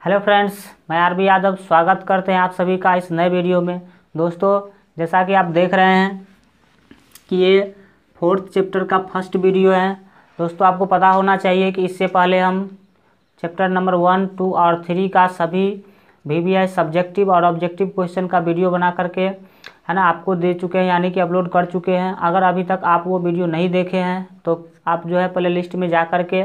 Hello friends, मैं RB Yadav स्वागत करते हैं आप सभी का इस नए वीडियो में। दोस्तों, जैसा कि आप देख रहे हैं कि ये 4th चैप्टर का फर्स्ट वीडियो है। दोस्तों, आपको पता होना चाहिए कि इससे पहले हम चैप्टर नंबर 1, 2 और 3 का सभी VBI सब्जेक्टिव और ऑब्जेक्टिव क्वेश्चन का वीडियो बना करके है ना आपको दे चुके हैं, यानी कि अपलोड कर चुके हैं। अगर अभी तक आप वो वीडियो नहीं देखे हैं तो आप जो है प्ले लिस्ट में जा कर के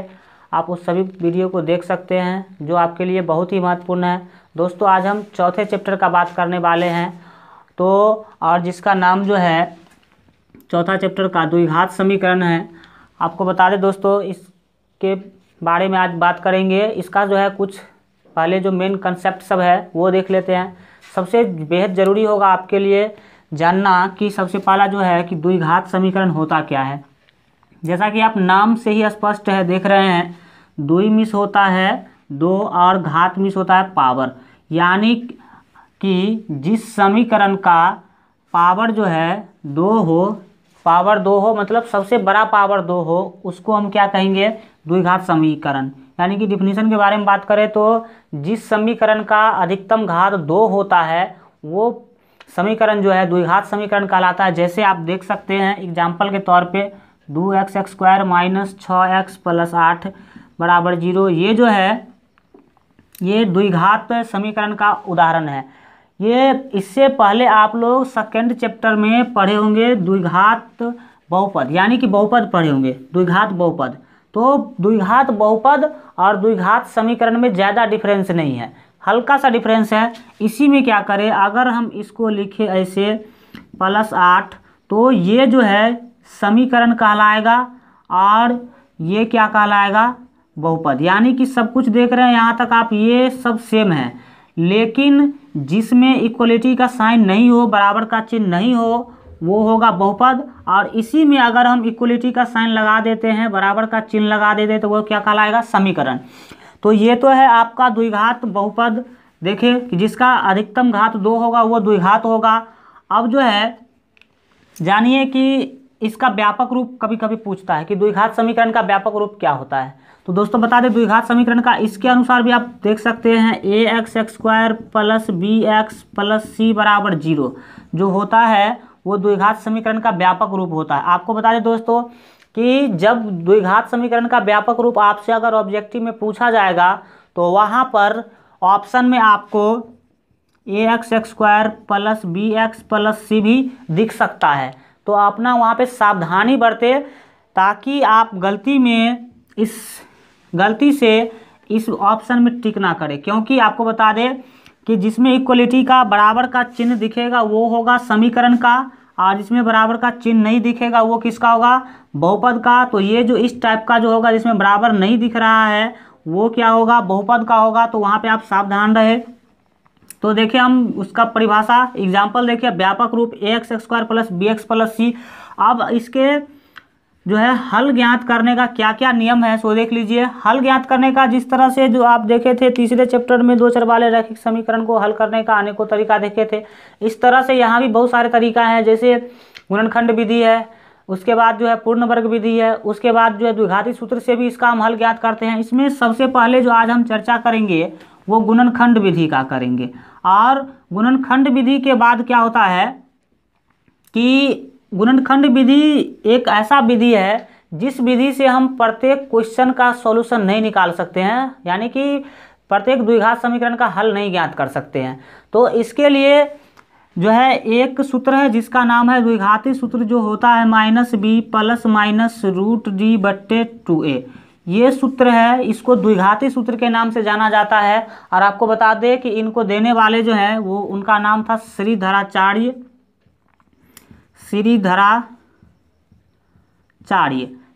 आप उस सभी वीडियो को देख सकते हैं, जो आपके लिए बहुत ही महत्वपूर्ण है। दोस्तों, आज हम चौथे चैप्टर का बात करने वाले हैं, तो और जिसका नाम जो है चौथा चैप्टर का द्विघात समीकरण है। आपको बता दें दोस्तों, इसके बारे में आज बात करेंगे। इसका जो है कुछ पहले जो मेन कंसेप्ट सब है वो देख लेते हैं। सबसे बेहद ज़रूरी होगा आपके लिए जानना कि सबसे पहला जो है कि द्विघात समीकरण होता क्या है। जैसा कि आप नाम से ही स्पष्ट है, देख रहे हैं, द्वि मिस होता है 2 और घात मिस होता है पावर, यानी कि जिस समीकरण का पावर जो है 2 हो, पावर 2 हो मतलब सबसे बड़ा पावर 2 हो, उसको हम क्या कहेंगे? द्विघात समीकरण। यानी कि डिफिनीशन के बारे में बात करें तो जिस समीकरण का अधिकतम घात 2 होता है वो समीकरण जो है द्विघात समीकरण कहलाता है। जैसे आप देख सकते हैं एग्जाम्पल के तौर पे 2x² माइनस 6x प्लस 8 बराबर 0, ये जो है ये द्विघात समीकरण का उदाहरण है। ये इससे पहले आप लोग सेकेंड चैप्टर में पढ़े होंगे द्विघात बहुपद, यानी कि बहुपद पढ़े होंगे, द्विघात बहुपद। तो द्विघात बहुपद और द्विघात समीकरण में ज़्यादा डिफरेंस नहीं है, हल्का सा डिफरेंस है। इसी में क्या करें, अगर हम इसको लिखें ऐसे प्लस 8 तो ये जो है समीकरण कहलाएगा और ये क्या कहलाएगा? बहुपद। यानी कि सब कुछ देख रहे हैं यहाँ तक आप, ये सब सेम है, लेकिन जिसमें इक्वलिटी का साइन नहीं हो, बराबर का चिन्ह नहीं हो, वो होगा बहुपद। और इसी में अगर हम इक्वलिटी का साइन लगा देते हैं, बराबर का चिन्ह लगा देते हैं, तो वो क्या कहलाएगा? समीकरण। तो ये तो है आपका द्विघात बहुपद। देखिए कि जिसका अधिकतम घात 2 होगा वो द्विघात होगा। अब जो है जानिए कि इसका व्यापक रूप कभी कभी पूछता है कि द्विघात समीकरण का व्यापक रूप क्या होता है। तो दोस्तों बता दें द्विघात समीकरण का इसके अनुसार भी आप देख सकते हैं, ax² plus bx plus c बराबर 0 जो होता है वो द्विघात समीकरण का व्यापक रूप होता है। आपको बता दें दोस्तों कि जब द्विघात समीकरण का व्यापक रूप आपसे अगर ऑब्जेक्टिव में पूछा जाएगा तो वहाँ पर ऑप्शन में आपको ax² plus bx plus c भी दिख सकता है। तो अपना वहाँ पे सावधानी बरते ताकि आप गलती से इस ऑप्शन में टिक ना करें, क्योंकि आपको बता दें कि जिसमें इक्वलिटी का बराबर का चिन्ह दिखेगा वो होगा समीकरण का, और जिसमें बराबर का चिन्ह नहीं दिखेगा वो किसका होगा? बहुपद का। तो ये जो इस टाइप का जो होगा जिसमें बराबर नहीं दिख रहा है वो क्या होगा? बहुपद का होगा। तो वहाँ पे आप सावधान रहे। तो देखिए हम उसका परिभाषा एग्जाम्पल देखिए, व्यापक रूप ax² plus bx plus c। अब इसके जो है हल ज्ञात करने का क्या क्या नियम है सो देख लीजिए। हल ज्ञात करने का जिस तरह से जो आप देखे थे तीसरे चैप्टर में 2 चर वाले रैखिक समीकरण को हल करने का अनेकों तरीका देखे थे, इस तरह से यहाँ भी बहुत सारे तरीका हैं। जैसे गुणनखंड विधि है, उसके बाद जो है पूर्ण वर्ग विधि है, उसके बाद जो है द्विघाती सूत्र से भी इसका हम हल ज्ञात करते हैं। इसमें सबसे पहले जो आज हम चर्चा करेंगे वो गुणनखंड विधि का करेंगे। और गुणनखंड विधि के बाद क्या होता है कि गुणनखंड विधि एक ऐसा विधि है जिस विधि से हम प्रत्येक क्वेश्चन का सॉल्यूशन नहीं निकाल सकते हैं, यानी कि प्रत्येक द्विघात समीकरण का हल नहीं ज्ञात कर सकते हैं। तो इसके लिए जो है एक सूत्र है जिसका नाम है द्विघाती सूत्र, जो होता है -b प्लस माइनस √d/2a। ये सूत्र है, इसको द्विघाती सूत्र के नाम से जाना जाता है। और आपको बता दें कि इनको देने वाले जो हैं वो उनका नाम था श्रीधराचार्य।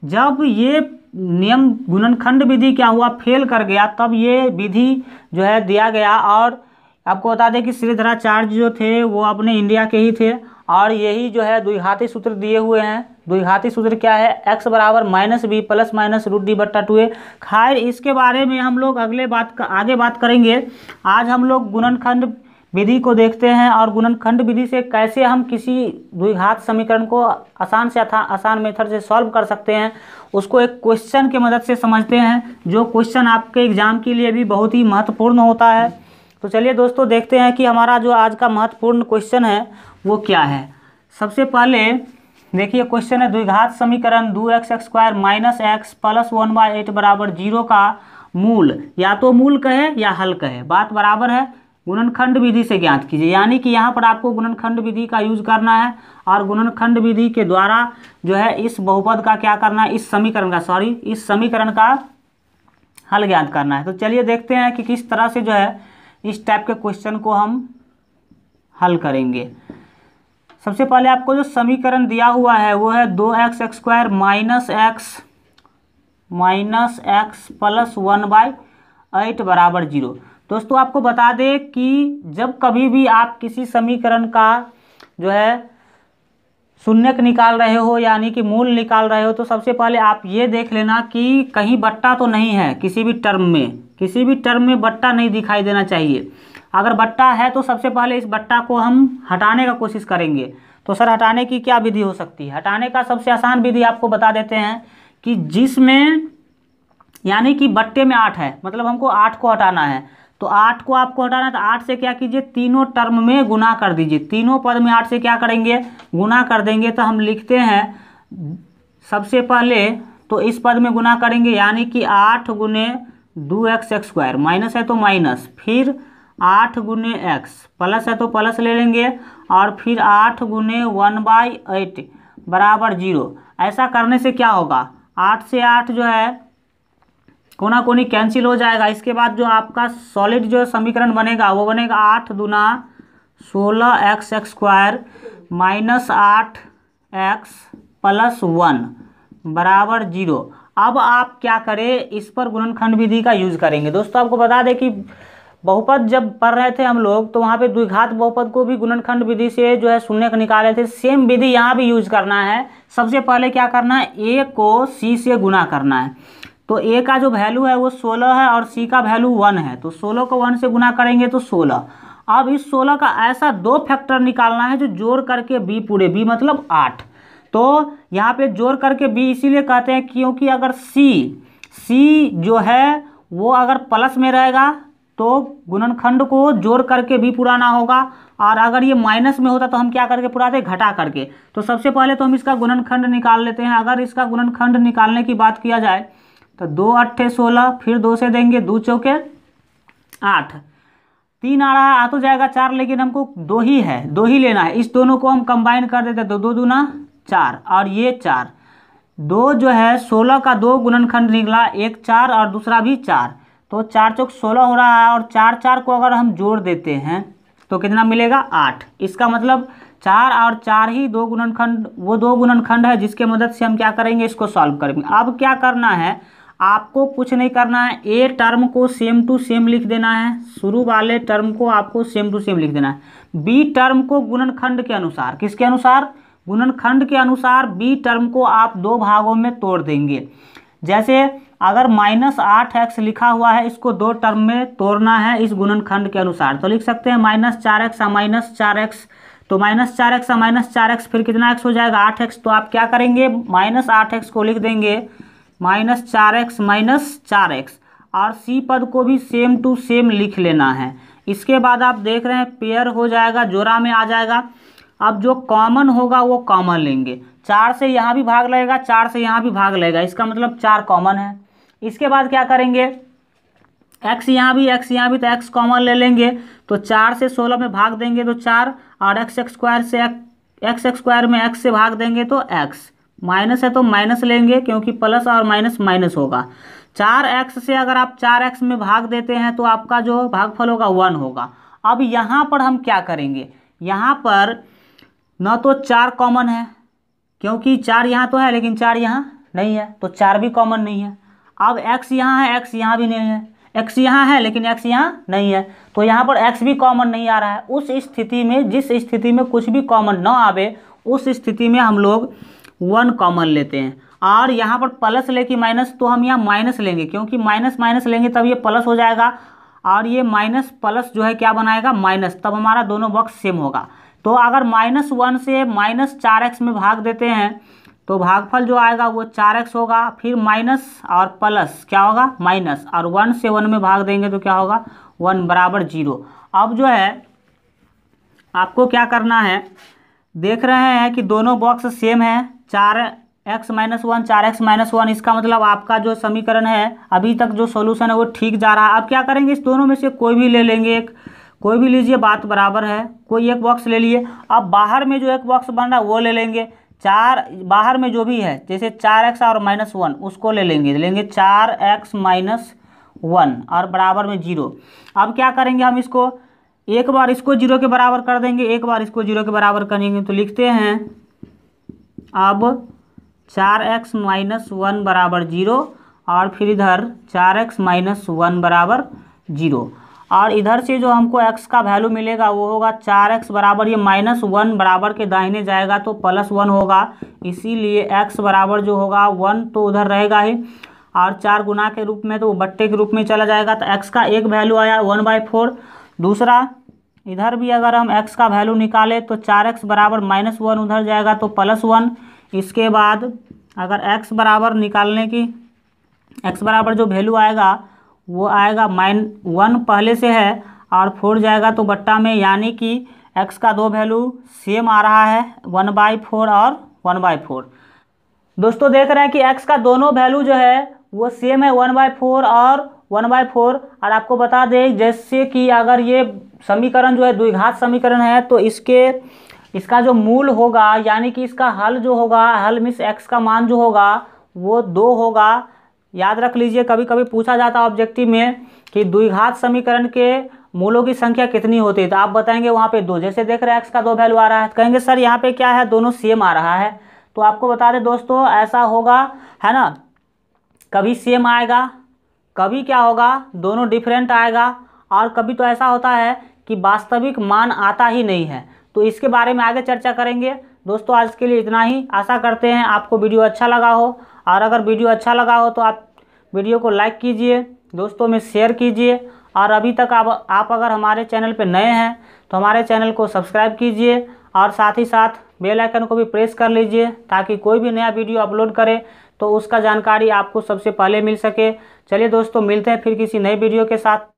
जब ये नियम गुणनखंड विधि क्या हुआ, फेल कर गया, तब ये विधि जो है दिया गया। और आपको बता दें कि श्रीधराचार्य जो थे वो अपने इंडिया के ही थे, और यही जो है द्विघाती सूत्र दिए हुए हैं। द्विघाती सूत्र क्या है? x बराबर -b प्लस माइनस √d/2a। खैर इसके बारे में हम लोग आगे बात करेंगे। आज हम लोग गुणनखंड विधि को देखते हैं और गुणनखंड विधि से कैसे हम किसी द्विघात समीकरण को आसान से आसान मेथड से सॉल्व कर सकते हैं, उसको एक क्वेश्चन की मदद से समझते हैं, जो क्वेश्चन आपके एग्जाम के लिए भी बहुत ही महत्वपूर्ण होता है। तो चलिए दोस्तों देखते हैं कि हमारा जो आज का महत्वपूर्ण क्वेश्चन है वो क्या है। सबसे पहले देखिए क्वेश्चन है, द्विघात समीकरण 2x² माइनस x प्लस 1/8 बराबर 0 का मूल, या तो मूल कहे या हल कहे, बात बराबर है, गुणनखंड विधि से ज्ञात कीजिए। यानी कि यहाँ पर आपको गुणनखंड विधि का यूज करना है और गुणनखंड विधि के द्वारा जो है इस बहुपद का क्या करना है, इस समीकरण का हल ज्ञात करना है। तो चलिए देखते हैं कि किस तरह से जो है इस टाइप के क्वेश्चन को हम हल करेंगे। सबसे पहले आपको जो समीकरण दिया हुआ है वो है 2x² माइनस x प्लस 1/8 बराबर 0। दोस्तों आपको बता दें कि जब कभी भी आप किसी समीकरण का जो है शून्यक निकाल रहे हो यानी कि मूल निकाल रहे हो, तो सबसे पहले आप ये देख लेना कि कहीं बट्टा तो नहीं है, किसी भी टर्म में बट्टा नहीं दिखाई देना चाहिए। अगर बट्टा है तो सबसे पहले इस बट्टा को हम हटाने का कोशिश करेंगे। तो सर हटाने की क्या विधि हो सकती है? हटाने का सबसे आसान विधि आपको बता देते हैं कि जिसमें यानी कि बट्टे में 8 है, मतलब हमको 8 को हटाना है, तो 8 को आपको हटाना है तो 8 से क्या कीजिए, तीनों टर्म में गुना कर दीजिए। तीनों पद में 8 से क्या करेंगे, गुना कर देंगे। तो हम लिखते हैं सबसे पहले तो इस पद में गुना करेंगे, यानी कि 8 गुने 2x² माइनस है तो माइनस, फिर 8 गुने x प्लस है तो प्लस ले लेंगे, और फिर 8 गुने 1/8 बराबर 0। ऐसा करने से क्या होगा, 8 से 8 जो है कोना कोनी कैंसिल हो जाएगा। इसके बाद जो आपका सॉलिड जो समीकरण बनेगा वो बनेगा 8 दूना 16x² माइनस 8x प्लस 1 बराबर 0। अब आप क्या करें, इस पर गुणनखंड विधि का यूज करेंगे। दोस्तों आपको बता दें कि बहुपद जब पढ़ रहे थे हम लोग तो वहाँ पे द्विघात बहुपद को भी गुणनखंड विधि से जो है शून्यक निकाले थे। सेम विधि यहाँ भी यूज करना है। सबसे पहले क्या करना है, a को c से गुना करना है। तो a का जो वैल्यू है वो 16 है और c का वैल्यू 1 है, तो 16 को 1 से गुना करेंगे तो 16। अब इस 16 का ऐसा 2 फैक्टर निकालना है जो जोड़ करके b पूरे, b मतलब 8। तो यहाँ पे जोड़ करके b इसीलिए कहते हैं क्योंकि अगर c जो है वो अगर प्लस में रहेगा तो गुणनखंड को जोड़ करके भी पूरा ना होगा, और अगर ये माइनस में होता तो हम क्या करके पुराते, घटा करके। तो सबसे पहले तो हम इसका गुणनखंड निकाल लेते हैं। अगर इसका गुणनखंड निकालने की बात किया जाए तो 2 8 16, फिर 2 से देंगे 2 चौके 8, 3 आ रहा है, आ तो जाएगा 4, लेकिन हमको 2 ही है, 2 ही लेना है। इस दोनों को हम कंबाइन कर देते तो 2 दूना 4 और ये 4, 2 जो है 16 का 2 गुणनखंड निकला, एक 4 और दूसरा भी 4, तो 4 चौक 16 हो रहा है। और 4 को अगर हम जोड़ देते हैं तो कितना मिलेगा, 8। इसका मतलब 4 और 4 ही 2 गुणनखंड, वो 2 गुणनखंड है जिसके मदद से हम क्या करेंगे, इसको सॉल्व करेंगे। अब क्या करना है, आपको कुछ नहीं करना है, ए टर्म को सेम टू सेम लिख देना है, शुरू वाले टर्म को आपको सेम टू सेम लिख देना है। बी टर्म को गुणनखंड के अनुसार, किसके अनुसार, गुणनखंड के अनुसार बी टर्म को आप 2 भागों में तोड़ देंगे। जैसे अगर -8x लिखा हुआ है, इसको 2 टर्म में तोड़ना है इस गुणनखंड के अनुसार, तो लिख सकते हैं -4x -4x, तो -4x -4x फिर कितना x हो जाएगा, 8x। तो आप क्या करेंगे, -8x को लिख देंगे -4x -4x, और सी पद को भी सेम टू सेम लिख लेना है। इसके बाद आप देख रहे हैं पेयर हो जाएगा, जोड़ा में आ जाएगा। अब जो कॉमन होगा वो कॉमन लेंगे, 4 से यहाँ भी भाग लगेगा, 4 से यहाँ भी भाग लगेगा, इसका मतलब 4 कॉमन है। इसके बाद क्या करेंगे, x यहाँ भी तो x कॉमन ले लेंगे, तो 4 से 16 में भाग देंगे तो 4, और x² में x से भाग देंगे तो x, माइनस है तो माइनस लेंगे क्योंकि प्लस और माइनस माइनस होगा। 4x से अगर आप 4x में भाग देते हैं तो आपका जो भागफल होगा 1 होगा। अब यहाँ पर हम क्या करेंगे, यहाँ पर न तो 4 कॉमन है क्योंकि 4 यहाँ तो है लेकिन 4 यहाँ नहीं है, तो 4 भी कॉमन नहीं है। अब x यहाँ है, x यहाँ भी नहीं है, x यहाँ है लेकिन x यहाँ नहीं है, तो यहाँ पर x भी कॉमन नहीं आ रहा है। उस स्थिति में, जिस स्थिति में कुछ भी कॉमन ना आवे, उस स्थिति में हम लोग 1 कॉमन लेते हैं। और यहाँ पर प्लस लेके माइनस, तो हम यहाँ माइनस लेंगे क्योंकि माइनस माइनस लेंगे तब ये प्लस हो जाएगा। और ये माइनस प्लस जो है क्या बनाएगा, माइनस, तब हमारा दोनों बॉक्स सेम होगा। तो अगर -1 से -4x में भाग देते हैं तो भागफल जो आएगा वो 4x होगा, फिर माइनस और प्लस क्या होगा, माइनस, और 1 से 1 में भाग देंगे तो क्या होगा, 1 बराबर 0। अब जो है आपको क्या करना है, देख रहे हैं कि दोनों बॉक्स सेम है, 4x - 1 4x - 1, इसका मतलब आपका जो समीकरण है अभी तक जो सॉल्यूशन है वो ठीक जा रहा है। अब क्या करेंगे, इस दोनों में से कोई भी ले लेंगे, एक कोई भी लीजिए, बात बराबर है, कोई एक बॉक्स ले लिए। अब बाहर में जो एक बॉक्स बन रहा है वो ले लेंगे, बाहर में जो भी है, जैसे 4x और -1 उसको ले लेंगे 4x - 1 और बराबर में 0। अब क्या करेंगे, हम इसको एक बार इसको 0 के बराबर कर देंगे, एक बार इसको 0 के बराबर करेंगे, तो लिखते हैं अब 4x - 1 बराबर 0 और फिर इधर 4x - 1 बराबर 0, और इधर से जो हमको x का वैल्यू मिलेगा वो होगा 4x बराबर, ये -1 बराबर के दाहिने जाएगा तो +1 होगा, इसीलिए x बराबर जो होगा 1 तो उधर रहेगा ही, और 4 गुना के रूप में तो वो बट्टे के रूप में चला जाएगा। तो x का एक वैल्यू आया 1/4। दूसरा इधर भी अगर हम x का वैल्यू निकालें तो 4x बराबर -1 उधर जाएगा तो +1। इसके बाद अगर x बराबर निकालने की, x बराबर जो वैल्यू आएगा वो आएगा -1 पहले से है और 4 जाएगा तो बट्टा में, यानी कि x का दो वैल्यू सेम आ रहा है, 1/4 और 1/4। दोस्तों देख रहे हैं कि x का दोनों वैल्यू जो है वो सेम है, 1/4 और 1/4। और आपको बता दें जैसे कि अगर ये समीकरण जो है द्विघात समीकरण है तो इसका जो मूल होगा, यानी कि इसका हल जो होगा, हल मीन्स x का मान जो होगा वो 2 होगा। याद रख लीजिए, कभी कभी पूछा जाता है ऑब्जेक्टिव में कि द्विघात समीकरण के मूलों की संख्या कितनी होती है, तो आप बताएंगे वहाँ पे 2। जैसे देख रहे हैं x का 2 वैल्यू आ रहा है, कहेंगे सर यहाँ पे क्या है, दोनों सेम आ रहा है। तो आपको बता दें दोस्तों ऐसा होगा, है ना, कभी सेम आएगा, कभी क्या होगा दोनों डिफरेंट आएगा, और कभी तो ऐसा होता है कि वास्तविक मान आता ही नहीं है। तो इसके बारे में आगे चर्चा करेंगे। दोस्तों आज के लिए इतना ही, आशा करते हैं आपको वीडियो अच्छा लगा हो, और अगर वीडियो अच्छा लगा हो तो आप वीडियो को लाइक कीजिए, दोस्तों में शेयर कीजिए, और अभी तक आप अगर हमारे चैनल पर नए हैं तो हमारे चैनल को सब्सक्राइब कीजिए, और साथ ही साथ बेल आइकन को भी प्रेस कर लीजिए ताकि कोई भी नया वीडियो अपलोड करे तो उसका जानकारी आपको सबसे पहले मिल सके। चलिए दोस्तों मिलते हैं फिर किसी नए वीडियो के साथ।